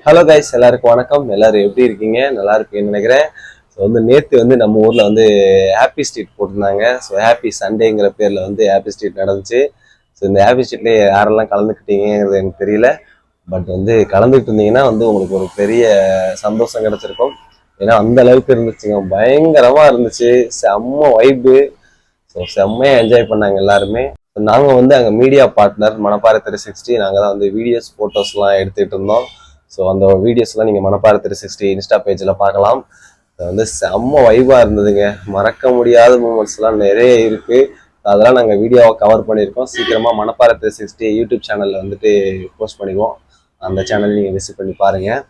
Hello guys, எல்லாருக்கும் வணக்கம். எல்லாரும் எப்படி இருக்கீங்க? நல்லா இருக்கீங்கன்னு நினைக்கிறேன். ஸோ நேற்று நம்ம ஊரில் ஹாப்பி ஸ்ட்ரீட் போட்டிருந்தாங்க. ஸோ ஹாப்பி சண்டேங்கிற பேரில் ஹாப்பி ஸ்ட்ரீட் நடந்துச்சு. ஸோ இந்த ஹாப்பி ஸ்ட்ரீட்லேயே யாரெல்லாம் கலந்துக்கிட்டீங்கிறது எனக்கு தெரியல. பட் கலந்துக்கிட்டு இருந்தீங்கன்னா உங்களுக்கு ஒரு பெரிய சந்தோஷம் கிடச்சிருக்கும். ஏன்னா அந்த அளவுக்கு இருந்துச்சுங்க, பயங்கரமாக இருந்துச்சு, செம்ம வைப்பு. ஸோ செம்மையாக என்ஜாய் பண்ணாங்க எல்லாருமே. நாங்கள் அங்கே மீடியா பார்ட்னர் மணப்பாறை 360, நாங்கள் தான் வீடியோஸ் ஃபோட்டோஸ்லாம் எடுத்துகிட்டு இருந்தோம். ஸோ அந்த வீடியோஸ்லாம் நீங்கள் மணப்பாறை 360 இன்ஸ்டா பேஜில் பார்க்கலாம். செம்ம வைபாக இருந்ததுங்க. மறக்க முடியாத மூமெண்ட்ஸ்லாம் நிறைய இருக்குது. அதெல்லாம் நாங்கள் வீடியோவை கவர் பண்ணியிருக்கோம். சீக்கிரமாக மணப்பாறை 360 யூடியூப் சேனலில் போஸ்ட் பண்ணிடுவோம். அந்த சேனல் நீங்கள் விசிட் பண்ணி பாருங்கள்.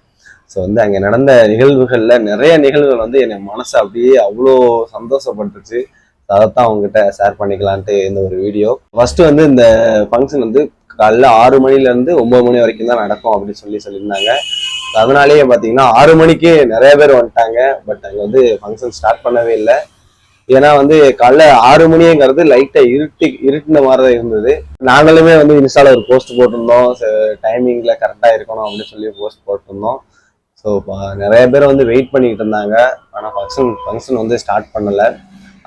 ஸோ அங்கே நடந்த நிகழ்வுகளில் நிறைய நிகழ்வுகள் என்னை மனசை அப்படியே அவ்வளோ சந்தோஷப்பட்டுச்சு. அதைத்தான் அவங்ககிட்ட ஷேர் பண்ணிக்கலான்ட்டு இந்த ஒரு வீடியோ. ஃபர்ஸ்ட் இந்த ஃபங்க்ஷன் காலைல 6 மணிலேருந்து 9 மணி வரைக்கும் தான் நடக்கும் அப்படின்னு சொல்லியிருந்தாங்க. அதனாலேயே பார்த்தீங்கன்னா 6 மணிக்கு நிறைய பேர் வந்துட்டாங்க. பட் அங்கே ஃபங்க்ஷன் ஸ்டார்ட் பண்ணவே இல்லை. ஏன்னா காலைல 6 மணிங்கிறது லைட்டாக இருட்டின மாதிரி தான் இருந்தது. நாங்களுமே இன்ஸ்டால ஒரு போஸ்ட் போட்டிருந்தோம், டைமிங்ல கரெக்டாக இருக்கணும் அப்படின்னு சொல்லி போஸ்ட் போட்டிருந்தோம். ஸோ நிறைய பேர் வெயிட் பண்ணிக்கிட்டு இருந்தாங்க. ஆனால் ஃபங்க்ஷன் ஸ்டார்ட் பண்ணலை.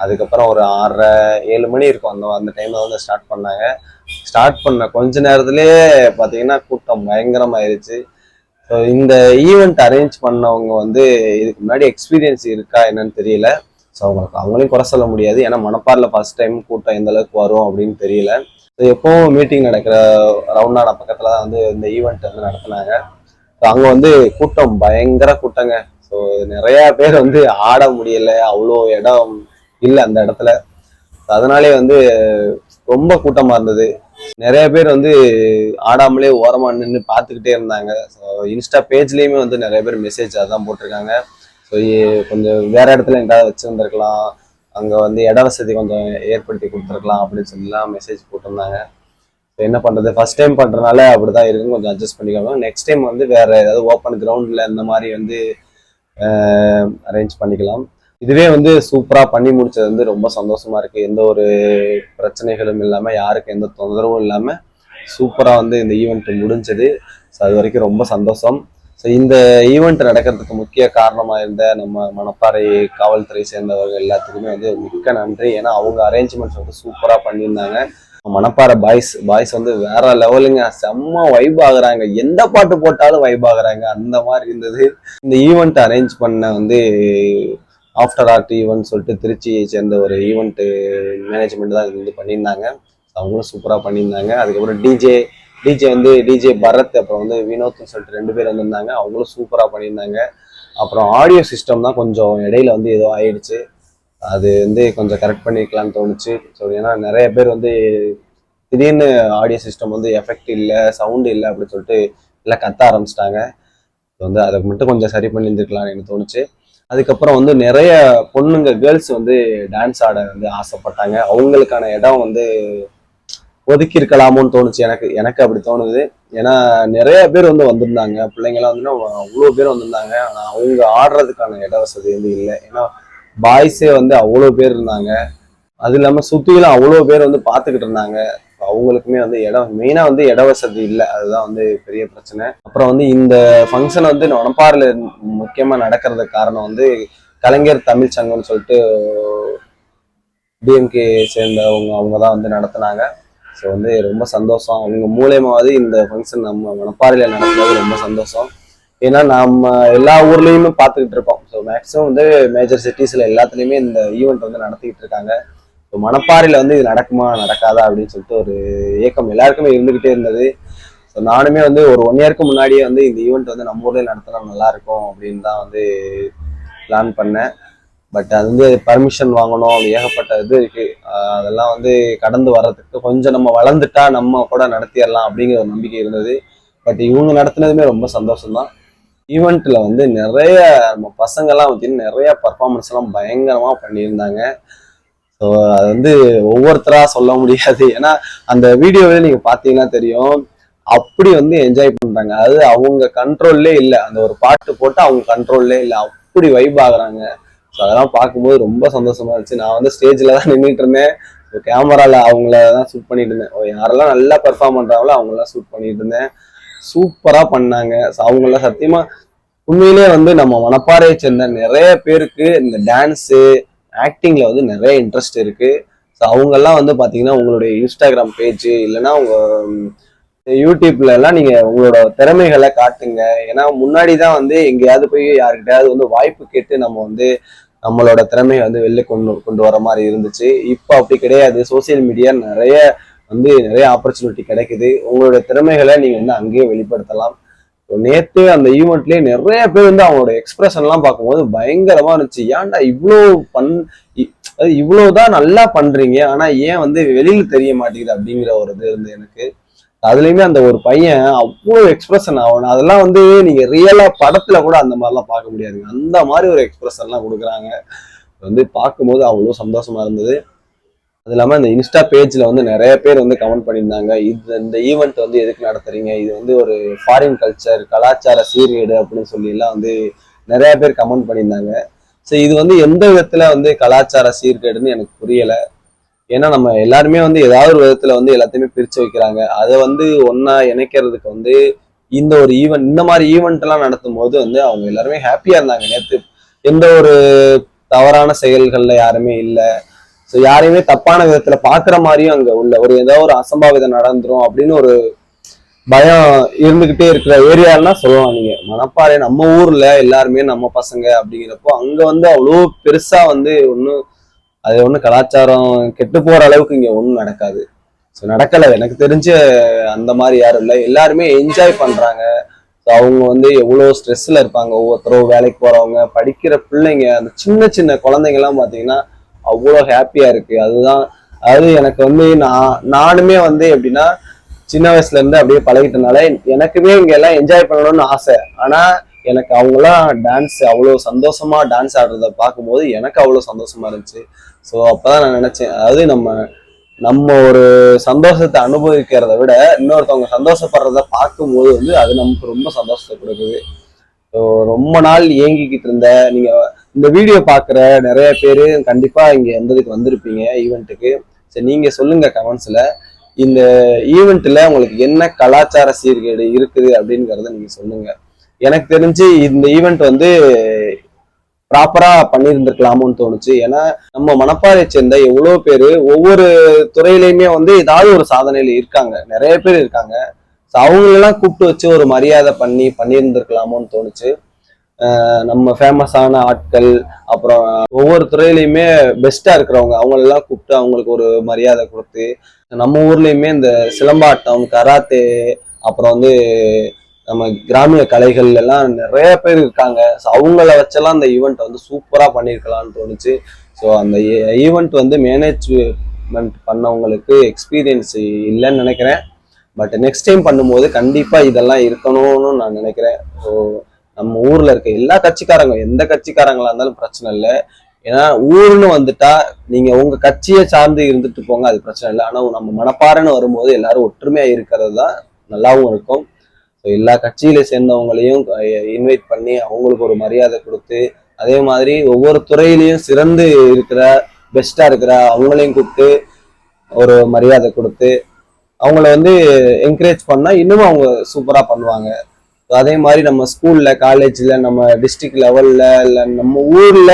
அதுக்கப்புறம் ஒரு 6:30-7 மணி இருக்கும், அந்த டைம்ல ஸ்டார்ட் பண்ணாங்க. ஸ்டார்ட் பண்ண கொஞ்ச நேரத்திலேயே பார்த்தீங்கன்னா கூட்டம் பயங்கரமாயிருச்சு. ஸோ இந்த ஈவெண்ட் அரேஞ்ச் பண்ணவங்க இதுக்கு முன்னாடி எக்ஸ்பீரியன்ஸ் இருக்கா என்னன்னு தெரியல. ஸோ அவங்களையும் குறை சொல்ல முடியாது. ஏன்னா மணப்பாறையில் ஃபர்ஸ்ட் டைம் கூட்டம் எந்த அளவுக்கு வரும் அப்படின்னு தெரியல. ஸோ எப்பவும் மீட்டிங் நடக்கிற ரவுண்டான பக்கத்தில் தான் இந்த ஈவெண்ட் நடத்தினாங்க. ஸோ அங்கே கூட்டம் பயங்கர கூட்டங்க. ஸோ நிறைய பேர் ஆட முடியலை, அவ்வளோ இடம் இல்லை அந்த இடத்துல. அதனாலே ரொம்ப கூட்டமா இருந்தது. நிறைய பேர் ஆடாமலே ஓரமா நின்று பார்த்துக்கிட்டே இருந்தாங்க. ஸோ இன்ஸ்டா பேஜ்லேயுமே நிறைய பேர் மெசேஜ் அதான் போட்டிருக்காங்க. ஸோ கொஞ்சம் வேற இடத்துல எங்காவது வச்சுருந்துருக்கலாம், அங்கே இட வசதி கொஞ்சம் ஏற்படுத்தி கொடுத்துருக்கலாம் அப்படின்னு சொல்லிலாம் மெசேஜ் போட்டிருந்தாங்க. ஸோ என்ன பண்ணுறது, ஃபர்ஸ்ட் டைம் பண்ணுறதுனால அப்படி தான் இருக்கும், கொஞ்சம் அட்ஜஸ்ட் பண்ணிக்கோங்க. நெக்ஸ்ட் டைம் வேற ஏதாவது ஓப்பன் கிரவுண்டில் இந்த மாதிரி அரேஞ்ச் பண்ணிக்கலாம். இதுவே சூப்பரா பண்ணி முடிச்சது ரொம்ப சந்தோஷமா இருக்கு. எந்த ஒரு பிரச்சனைகளும் இல்லாம, யாருக்கு எந்த தொந்தரவும் இல்லாம சூப்பரா இந்த ஈவெண்ட் முடிஞ்சது. ஸோ அது வரைக்கும் ரொம்ப சந்தோஷம். ஸோ இந்த ஈவெண்ட் நடக்கிறதுக்கு முக்கிய காரணமா இருந்த நம்ம மணப்பாறை காவல்துறை சேர்ந்தவர்கள் எல்லாத்துக்குமே மிக்க நன்றி. ஏன்னா அவங்க அரேஞ்ச்மெண்ட்ஸ் சூப்பரா பண்ணியிருந்தாங்க. மணப்பாறை பாய்ஸ் வேற லெவலுங்க, செம்ம வைப் ஆகுறாங்க. எந்த பாட்டு போட்டாலும் வைப் ஆகுறாங்க, அந்த மாதிரி இருந்தது. இந்த ஈவெண்ட் அரேஞ்ச் பண்ண ஆஃப்டர் ஆர்ட் ஈவெண்ட் சொல்லிட்டு திருச்சியை சேர்ந்த ஒரு ஈவெண்ட் மேனேஜ்மெண்ட் தான் பண்ணியிருந்தாங்க. அவங்களும் சூப்பராக பண்ணியிருந்தாங்க. அதுக்கப்புறம் டிஜே பரத், அப்புறம் வினோத்னு சொல்லிட்டு 2 பேர் வந்திருந்தாங்க. அவங்களும் சூப்பராக பண்ணியிருந்தாங்க. அப்புறம் ஆடியோ சிஸ்டம் தான் கொஞ்சம் இடையில ஏதோ ஆயிடுச்சு. அது கொஞ்சம் கரெக்ட் பண்ணிக்கலான்னு தோணுச்சு. ஸோ ஏன்னா நிறைய பேர் திடீர்னு ஆடியோ சிஸ்டம் எஃபெக்ட் இல்லை, சவுண்டு இல்லை அப்படின்னு சொல்லிட்டு எல்லாம் கத்த ஆரம்பிச்சிட்டாங்க. அதை மட்டும் கொஞ்சம் சரி பண்ணியிருந்துருக்கலாம்னு எனக்கு தோணுச்சு. அதுக்கப்புறம் நிறைய பொண்ணுங்க கேர்ள்ஸ் டான்ஸ் ஆட ஆசைப்பட்டாங்க. அவங்களுக்கான இடம் ஒதுக்கி இருக்கலாமோன்னு தோணுச்சு. எனக்கு அப்படி தோணுது. ஏன்னா நிறைய பேர் வந்திருந்தாங்க, பிள்ளைங்களாம் அவ்வளோ பேர் வந்திருந்தாங்க. ஆனால் அவங்க ஆடுறதுக்கான இட வசதி இல்லை. ஏன்னா பாய்ஸே அவ்வளோ பேர் இருந்தாங்க. அது இல்லாமல் சுற்றிலாம் அவ்வளோ பேர் பார்த்துக்கிட்டு இருந்தாங்க. அவங்களுக்குமே இடம் மெயினா இட வசதி இல்லை, அதுதான் பெரிய பிரச்சனை. அப்புறம் இந்த ஃபங்க்ஷன் மணப்பாறையில முக்கியமா நடக்கிறதுக்கு காரணம் கலைஞர் தமிழ் சங்கம்னு சொல்லிட்டு டிஎம்கே சேர்ந்தவங்க, அவங்க தான் நடத்தினாங்க. ஸோ ரொம்ப சந்தோஷம். அவங்க மூலியமாவது இந்த ஃபங்க்ஷன் நம்ம மணப்பாறையில நடத்துறது ரொம்ப சந்தோஷம். ஏன்னா நம்ம எல்லா ஊர்லயுமே பார்த்துக்கிட்டு இருக்கோம். ஸோ மேக்ஸிமம் மேஜர் சிட்டிஸ்ல எல்லாத்துலேயுமே இந்த ஈவெண்ட் நடத்திக்கிட்டு இருக்காங்க. ஸோ மணப்பாறையில் இது நடக்குமா நடக்காதா அப்படின்னு சொல்லிட்டு ஒரு ஏக்கம் எல்லாருக்குமே இருந்துகிட்டே இருந்தது. ஸோ நானுமே ஒரு 1 இயருக்கு முன்னாடியே இந்த ஈவெண்ட் நம்ம ஊர்லேயே நடத்தினா நல்லா இருக்கும் அப்படின்னு தான் பிளான் பண்ணேன். பட் அது பர்மிஷன் வாங்கணும், அது ஏகப்பட்ட இது இருக்கு. அதெல்லாம் கடந்து வர்றதுக்கு கொஞ்சம் நம்ம வளர்ந்துட்டா நம்ம கூட நடத்திடலாம் அப்படிங்கிற ஒரு நம்பிக்கை இருந்தது. பட் இவங்க நடத்தினதுமே ரொம்ப சந்தோஷம்தான். ஈவெண்ட்ல நிறைய நம்ம பசங்கள்லாம் நிறைய பர்ஃபார்மன்ஸ் எல்லாம் பயங்கரமா பண்ணியிருந்தாங்க. ஸோ அது ஒவ்வொருத்தரா சொல்ல முடியாது. ஏன்னா அந்த வீடியோவே நீங்க பாத்தீங்கன்னா தெரியும், அப்படி என்ஜாய் பண்றாங்க. அது அவங்க கண்ட்ரோல்லே இல்லை. அந்த ஒரு பாட்டு போட்டு அவங்க கண்ட்ரோல்லே இல்லை, அப்படி வைப் ஆகுறாங்க. ஸோ அதெல்லாம் பார்க்கும்போது ரொம்ப சந்தோஷமா இருந்துச்சு. நான் ஸ்டேஜ்ல தான் நின்றுட்டு இருந்தேன், கேமரால அவங்கள தான் ஷூட் பண்ணிட்டு இருந்தேன். யாரெல்லாம் நல்லா பெர்ஃபார்ம் பண்றாங்களோ அவங்களெல்லாம் ஷூட் பண்ணிட்டு இருந்தேன். சூப்பரா பண்ணாங்க. அவங்கெல்லாம் சத்தியமா உண்மையிலேயே வந்து நம்ம மணப்பாறையை சேர்ந்த நிறைய பேருக்கு இந்த டான்ஸு ஆக்டிங்ல வந்து நிறைய இன்ட்ரெஸ்ட் இருக்கு. ஸோ அவங்கெல்லாம் வந்து பாத்தீங்கன்னா உங்களுடைய இன்ஸ்டாகிராம் பேஜ் இல்லைன்னா உங்க யூடியூப்ல எல்லாம் நீங்க உங்களோட திறமைகளை காட்டுங்க. ஏன்னா முன்னாடி தான் வந்து எங்கேயாவது போய் யாருக்கிட்டையாவது வந்து வாய்ப்பு கேட்டு நம்ம வந்து நம்மளோட திறமையை வந்து வெளில கொண்டு கொண்டு வர மாதிரி இருந்துச்சு. இப்போ அப்படி கிடையாது. சோசியல் மீடியா நிறைய ஆப்பர்ச்சுனிட்டி கிடைக்குது. உங்களோட திறமைகளை நீங்க வந்து அங்கேயே வெளிப்படுத்தலாம். நேத்து அந்த ஈவெண்ட்லயே நிறைய பேர் வந்து அவங்களோட எக்ஸ்பிரஷன் எல்லாம் பார்க்கும்போது பயங்கரமா இருந்துச்சு. ஏன்டா இவ்வளவுதான் நல்லா பண்றீங்க, ஆனா ஏன் வந்து வெளியில தெரிய மாட்டேங்குது அப்படிங்கிற ஒரு இது இருந்து எனக்கு. அதுலயுமே அந்த ஒரு பையன் அவ்வளவு எக்ஸ்பிரஷன் ஆகணும். அதெல்லாம் வந்து நீங்க ரியலா படத்துல கூட அந்த மாதிரிலாம் பார்க்க முடியாதுங்க. அந்த மாதிரி ஒரு எக்ஸ்பிரஷன் எல்லாம் கொடுக்குறாங்க. வந்து பார்க்கும்போது அவ்வளவு சந்தோஷமா இருந்தது. அது இல்லாம இந்த இன்ஸ்டா பேஜ்ல வந்து நிறைய பேர் வந்து கமெண்ட் பண்ணியிருந்தாங்க, இந்த ஈவெண்ட் வந்து எதுக்கு நடத்துறீங்க, இது வந்து ஒரு ஃபாரின் கல்ச்சர் கலாச்சார சீர்கேடு அப்படின்னு சொல்லி எல்லாம் வந்து நிறைய பேர் கமெண்ட் பண்ணியிருந்தாங்க. ஸோ இது வந்து எந்த விதத்துல வந்து கலாச்சார சீர்கேடுன்னு எனக்கு புரியல. ஏன்னா நம்ம எல்லாருமே வந்து ஏதாவது ஒரு விதத்துல வந்து எல்லாத்தையுமே பிரிச்சு வைக்கிறாங்க. அதை வந்து ஒன்னா இணைக்கிறதுக்கு வந்து இந்த மாதிரி ஈவெண்ட் எல்லாம் நடத்தும் போது வந்து அவங்க எல்லாருமே ஹாப்பியா இருந்தாங்க. நேற்று எந்த ஒரு தவறான செயல்கள்ல யாருமே இல்லை. ஸோ யாரையுமே தப்பான விதத்துல பாக்குற மாதிரியும் அங்க உள்ள ஏதோ ஒரு அசம்பாவிதம் நடந்துரும் அப்படின்னு ஒரு பயம் இருந்துகிட்டே இருக்கிற ஏரியாலாம் சொல்லலாம். நீங்க மணப்பாறை நம்ம ஊர்ல எல்லாருமே நம்ம பசங்க அப்படிங்கிறப்போ அங்க வந்து அவ்வளோ பெருசா வந்து ஒன்றும் கலாச்சாரம் கெட்டு போற அளவுக்கு இங்க ஒன்றும் நடக்காது. ஸோ நடக்கலை எனக்கு தெரிஞ்சு. அந்த மாதிரி யாரும் இல்லை, எல்லாருமே என்ஜாய் பண்றாங்க. ஸோ அவங்க வந்து எவ்வளோ ஸ்ட்ரெஸ்ல இருப்பாங்க. ஒவ்வொருத்தரும் வேலைக்கு போறவங்க, படிக்கிற பிள்ளைங்க, அந்த சின்ன சின்ன குழந்தைங்க எல்லாம் பாத்தீங்கன்னா அவ்வளோ ஹாப்பியா இருக்கு. அதாவது எனக்கு வந்து நானுமே வந்து எப்படின்னா சின்ன வயசுல இருந்து அப்படியே பழகிட்டனால எனக்குமே இங்க எல்லாம் என்ஜாய் பண்ணணும்னு ஆசை. ஆனா எனக்கு அவங்களாம் டான்ஸ் அவ்வளோ சந்தோஷமா டான்ஸ் ஆடுறத பார்க்கும்போது எனக்கு அவ்வளோ சந்தோஷமா இருந்துச்சு. ஸோ அப்பதான் நான் நினைச்சேன், அதாவது நம்ம ஒரு சந்தோஷத்தை அனுபவிக்கிறத விட இன்னொருத்தவங்க சந்தோஷப்படுறத பார்க்கும்போது வந்து அது நமக்கு ரொம்ப சந்தோஷத்தை கொடுக்குது. ஸோ ரொம்ப நாள் ஏங்கிக்கிட்டு இருந்த நீங்க இந்த வீடியோ பாக்குற நிறைய பேரு கண்டிப்பா இங்க எந்ததுக்கு வந்திருப்பீங்க ஈவெண்ட்டுக்கு. சரி, நீங்க சொல்லுங்க கமெண்ட்ஸ்ல இந்த ஈவெண்ட்ல உங்களுக்கு என்ன கலாச்சார சீர்கேடு இருக்குது அப்படிங்கிறத நீங்க சொல்லுங்க. எனக்கு தெரிஞ்சு இந்த ஈவெண்ட் வந்து ப்ராப்பரா பண்ணியிருந்திருக்கலாமோன்னு தோணுச்சு. ஏன்னா நம்ம மணப்பாறையை சேர்ந்த எவ்வளவு பேரு ஒவ்வொரு துறையிலையுமே வந்து ஏதாவது ஒரு சாதனையில இருக்காங்க, நிறைய பேர் இருக்காங்க. அவங்களெல்லாம் கூப்பிட்டு வச்சு ஒரு மரியாதை பண்ணியிருந்திருக்கலாமோன்னு தோணுச்சு. நம்ம ஃபேமஸான ஆட்கள், அப்புறம் ஒவ்வொரு துறையிலையுமே பெஸ்டா இருக்கிறவங்க அவங்களெல்லாம் கூப்பிட்டு அவங்களுக்கு ஒரு மரியாதை கொடுத்து, நம்ம ஊர்லயுமே இந்த சிலம்பாட்டம், கராத்தே, அப்புறம் வந்து நம்ம கிராமிய கலைகள் எல்லாம் நிறைய பேர் இருக்காங்க. ஸோ அவங்கள வச்செல்லாம் அந்த ஈவெண்ட் வந்து சூப்பரா பண்ணியிருக்கலாம்னு தோணுச்சு. ஸோ அந்த ஈவெண்ட் வந்து மேனேஜ்மெண்ட் பண்ணவங்களுக்கு எக்ஸ்பீரியன்ஸ் இல்லைன்னு நினைக்கிறேன். பட் நெக்ஸ்ட் டைம் பண்ணும்போது கண்டிப்பா இதெல்லாம் இருக்கணும்னு நான் நினைக்கிறேன். ஸோ நம்ம ஊர்ல இருக்க எல்லா கட்சிக்காரங்க, எந்த கட்சிக்காரங்களா இருந்தாலும் பிரச்சனை இல்லை. ஏன்னா ஊர்னு வந்துட்டா நீங்க உங்க கட்சியை சார்ந்து இருந்துட்டு போங்க, அது பிரச்சனை இல்லை. ஆனா நம்ம மணப்பாறைன்னு வரும்போது எல்லாரும் ஒற்றுமையா இருக்கிறது தான் நல்லாவும் இருக்கும். ஸோ எல்லா கட்சியில சேர்ந்தவங்களையும் இன்வைட் பண்ணி அவங்களுக்கு ஒரு மரியாதை கொடுத்து, அதே மாதிரி ஒவ்வொரு துறையிலையும் சிறந்து இருக்கிற பெஸ்டா இருக்கிற அவங்களையும் கூப்பிட்டு ஒரு மரியாதை கொடுத்து அவங்கள வந்து என்கரேஜ் பண்ணா இன்னும் அவங்க சூப்பரா பண்ணுவாங்க. அதே மாதிரி நம்ம ஸ்கூல்ல, காலேஜ்ல, நம்ம டிஸ்ட்ரிக்ட் லெவல்ல, இல்ல நம்ம ஊர்ல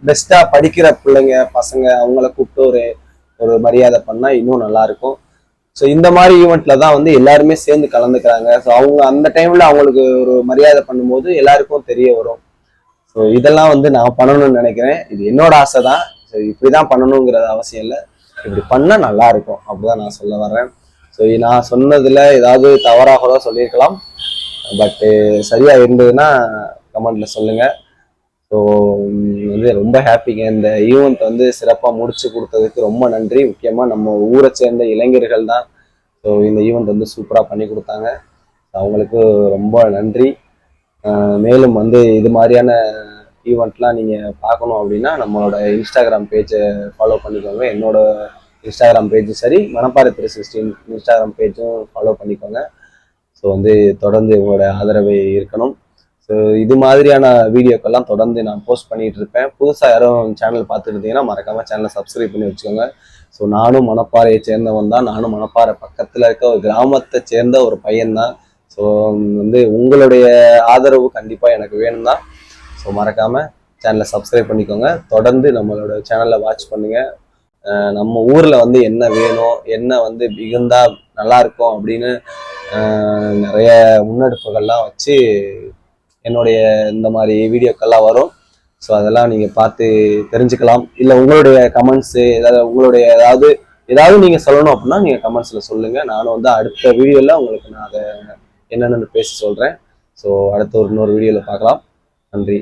பெஸ்டா படிக்கிற பிள்ளைங்க பசங்க அவங்கள கூப்பிட்டு ஒரு மரியாதை பண்ணா இன்னும் நல்லா இருக்கும். ஸோ இந்த மாதிரி ஈவெண்ட்ல தான் வந்து எல்லாருமே சேர்ந்து கலந்துக்கிறாங்க. ஸோ அவங்க அந்த டைம்ல அவங்களுக்கு ஒரு மரியாதை பண்ணும்போது எல்லாருக்கும் தெரிய வரும். ஸோ இதெல்லாம் வந்து நான் பண்ணணும்னு நினைக்கிறேன். இது என்னோட ஆசை தான். ஸோ இப்படிதான் பண்ணணுங்கிறது அவசியம் இல்லை, இப்படி பண்ணா நல்லா இருக்கும் அப்படிதான் நான் சொல்ல வர்றேன். ஸோ நான் சொன்னதுல ஏதாவது தவறாக கூட சொல்லியிருக்கலாம். பட்டு சரியா இருந்ததுன்னா கமெண்ட்ல சொல்லுங்க. ஸோ வந்து ரொம்ப ஹாப்பிங்க. இந்த ஈவெண்ட் வந்து சிறப்பாக முடிச்சு கொடுத்ததுக்கு ரொம்ப நன்றி. முக்கியமாக நம்ம ஊரை சேர்ந்த இளைஞர்கள் தான். ஸோ இந்த ஈவெண்ட் வந்து சூப்பராக பண்ணி கொடுத்தாங்க. அவங்களுக்கு ரொம்ப நன்றி. மேலும் வந்து இது மாதிரியான ஈவெண்ட்லாம் நீங்கள் பார்க்கணும் அப்படின்னா நம்மளோட இன்ஸ்டாகிராம் பேஜை ஃபாலோ பண்ணிக்கோங்க. என்னோட இன்ஸ்டாகிராம் பேஜும் சரி, மணப்பாறை 360 இன்ஸ்டாகிராம் பேஜும் ஃபாலோ பண்ணிக்கோங்க. ஸோ வந்து தொடர்ந்து உங்களோட ஆதரவை இருக்கணும். ஸோ இது மாதிரியான வீடியோக்கெல்லாம் தொடர்ந்து நான் போஸ்ட் பண்ணிட்டு இருப்பேன். புதுசாக யாரும் சேனல் பார்த்துட்டு இருந்தீங்கன்னா மறக்காம சேனலை சப்ஸ்கிரைப் பண்ணி வச்சுக்கோங்க. ஸோ நானும் மணப்பாறையை சேர்ந்தவன் தான். நானும் மணப்பாறை பக்கத்தில் இருக்க ஒரு கிராமத்தை சேர்ந்த ஒரு பையன் தான். ஸோ வந்து உங்களுடைய ஆதரவு கண்டிப்பாக எனக்கு வேணும் தான். ஸோ மறக்காமல் சேனலை சப்ஸ்கிரைப் பண்ணிக்கோங்க. தொடர்ந்து நம்மளோட சேனலை வாட்ச் பண்ணுங்கள். நம்ம ஊரில் வந்து என்ன வேணும், என்ன வந்து மிகுந்தா நல்லா இருக்கும் அப்படின்னு நிறைய முன்னெடுப்புகள்லாம் வச்சு என்னுடைய இந்த மாதிரி வீடியோக்கள்லாம் வரும். ஸோ அதெல்லாம் நீங்கள் பார்த்து தெரிஞ்சுக்கலாம். இல்லை உங்களுடைய கமெண்ட்ஸு உங்களுடைய ஏதாவது நீங்கள் சொல்லணும் அப்படின்னா நீங்கள் கமெண்ட்ஸில் சொல்லுங்கள். நானும் வந்து அடுத்த வீடியோவில் உங்களுக்கு நான் அதை என்னென்னு பேசி சொல்கிறேன். ஸோ அடுத்த இன்னொரு வீடியோவில் பார்க்கலாம். நன்றி.